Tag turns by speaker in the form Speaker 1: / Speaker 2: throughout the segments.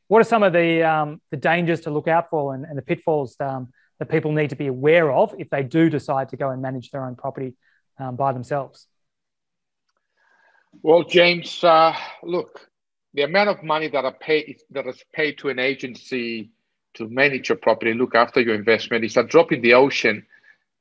Speaker 1: what are some of the dangers to look out for and the pitfalls that people need to be aware of if they do decide to go and manage their own property by themselves?
Speaker 2: Well, James, look, the amount of money that is paid to an agency to manage your property, look after your investment, is a drop in the ocean,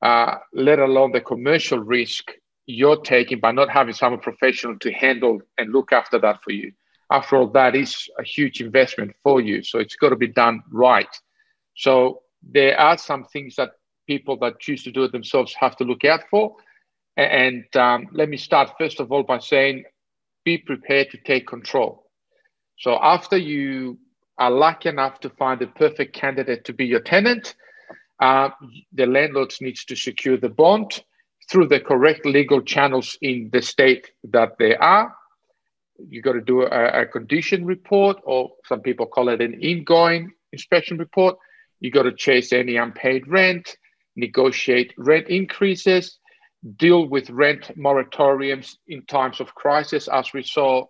Speaker 2: let alone the commercial risk you're taking by not having someone professional to handle and look after that for you. After all, that is a huge investment for you. So it's got to be done right. So there are some things that people that choose to do it themselves have to look out for. And let me start, first of all, by saying, be prepared to take control. So after you are lucky enough to find the perfect candidate to be your tenant, the landlord needs to secure the bond through the correct legal channels in the state that they are. You got to do a condition report, or some people call it an ingoing inspection report. You got to chase any unpaid rent, negotiate rent increases, deal with rent moratoriums in times of crisis, as we saw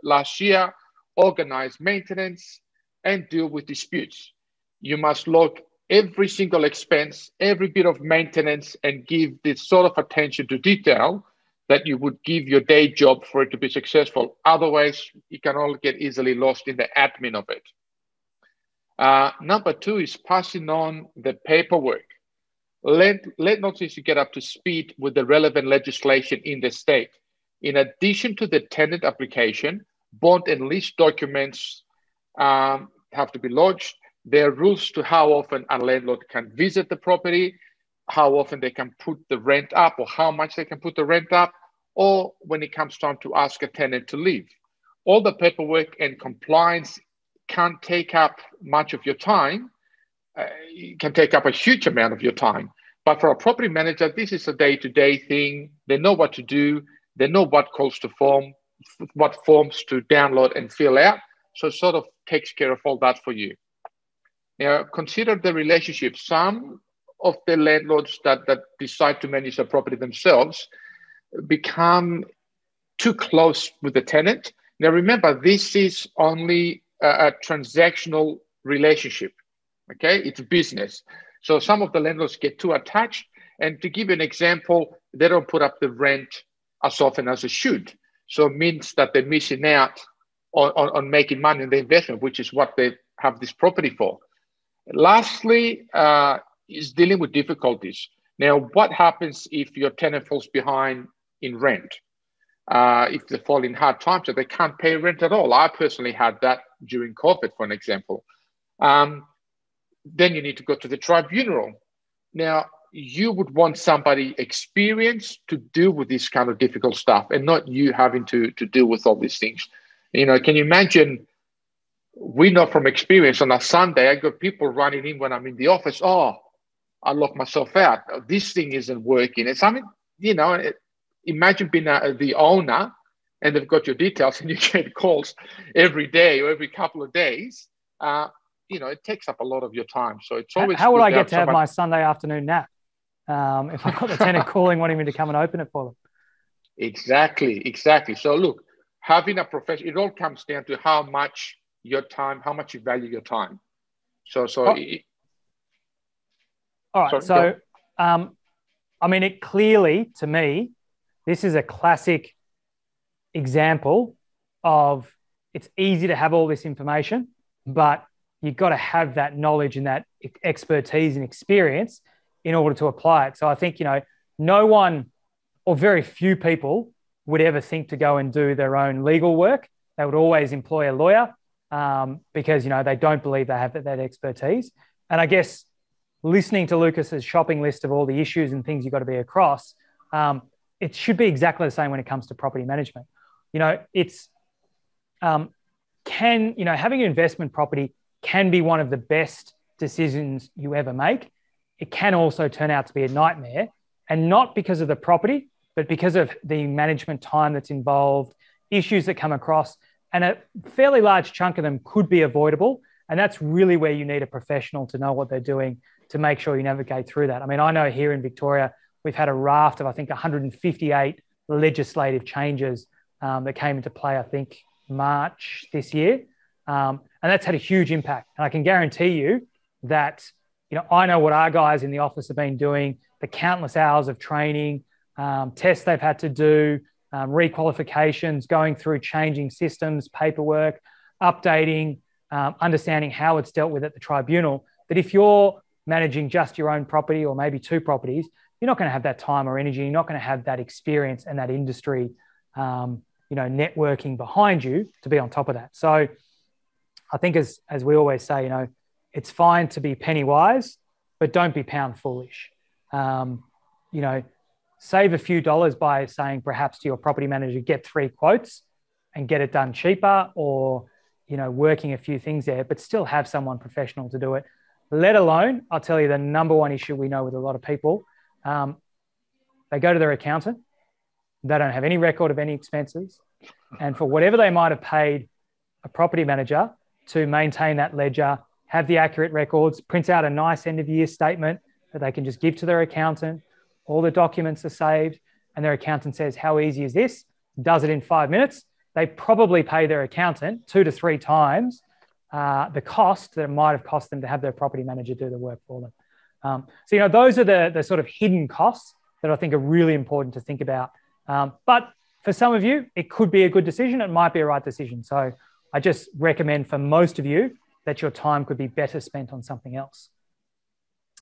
Speaker 2: last year, organize maintenance, and deal with disputes. You must log every single expense, every bit of maintenance, and give this sort of attention to detail that you would give your day job for it to be successful. Otherwise, you can all get easily lost in the admin of it. Number two is passing on the paperwork. Landlords need to get up to speed with the relevant legislation in the state. In addition to the tenant application, bond and lease documents have to be lodged. There are rules to how often a landlord can visit the property, how often they can put the rent up, or how much they can put the rent up, or when it comes time to ask a tenant to leave. All the paperwork and compliance can't take up much of your time. It can take up a huge amount of your time. But for a property manager, this is a day-to-day thing. They know what to do. They know what calls to form, what forms to download and fill out. So it sort of takes care of all that for you. Now, consider the relationship. Some of the landlords that decide to manage the property themselves become too close with the tenant. Now, remember, this is only a transactional relationship, okay? It's business. So some of the landlords get too attached. And to give you an example, they don't put up the rent as often as they should. So it means that they're missing out on making money in the investment, which is what they have this property for. Lastly, is dealing with difficulties. Now, what happens if your tenant falls behind in rent? If they fall in hard times, so they can't pay rent at all. I personally had that during COVID, for an example. Then you need to go to the tribunal. Now, you would want somebody experienced to deal with this kind of difficult stuff, and not you having to deal with all these things. You know, can you imagine? We know from experience, on a Sunday, I got people running in when I'm in the office. Oh, I locked myself out. This thing isn't working. It's something, you know, imagine being the owner and they've got your details and you get calls every day or every couple of days. You know, it takes up a lot of your time. So it's always
Speaker 1: how would I get to have my Sunday afternoon nap if I've got the tenant calling wanting me to come and open it for them?
Speaker 2: Exactly. So look, having a professional, it all comes down to how much your time, how much you value your time. All
Speaker 1: right. So, I mean, it clearly, to me, this is a classic example of it's easy to have all this information, but you've got to have that knowledge and that expertise and experience in order to apply it. So I think, you know, no one or very few people would ever think to go and do their own legal work. They would always employ a lawyer because, you know, they don't believe they have that expertise. And I guess listening to Lucas's shopping list of all the issues and things you've got to be across, it should be exactly the same when it comes to property management. You know, it's having an investment property can be one of the best decisions you ever make. It can also turn out to be a nightmare, and not because of the property, but because of the management time that's involved, issues that come across, and a fairly large chunk of them could be avoidable. And that's really where you need a professional to know what they're doing to make sure you navigate through that. I mean, I know here in Victoria, we've had a raft of, I think, 158 legislative changes that came into play, I think, March this year. And And that's had a huge impact. And I can guarantee you that, I know what our guys in the office have been doing, the countless hours of training, tests they've had to do, requalifications, going through changing systems, paperwork, updating, understanding how it's dealt with at the tribunal, that if you're managing just your own property or maybe two properties, you're not going to have that time or energy. You're not going to have that experience and that industry, networking behind you to be on top of that. So I think as we always say, it's fine to be penny wise, but don't be pound foolish. Save a few dollars by saying perhaps to your property manager, get 3 quotes and get it done cheaper, or, working a few things there, but still have someone professional to do it. Let alone, I'll tell you the number one issue we know with a lot of people, they go to their accountant, they don't have any record of any expenses. And for whatever they might have paid a property manager to maintain that ledger, have the accurate records, print out a nice end of year statement that they can just give to their accountant. All the documents are saved, and their accountant says, how easy is this? Does it in 5 minutes. They probably pay their accountant 2 to 3 times the cost that it might have cost them to have their property manager do the work for them. So, those are the sort of hidden costs that I think are really important to think about. But for some of you, it could be a good decision. It might be a right decision. So I just recommend for most of you that your time could be better spent on something else.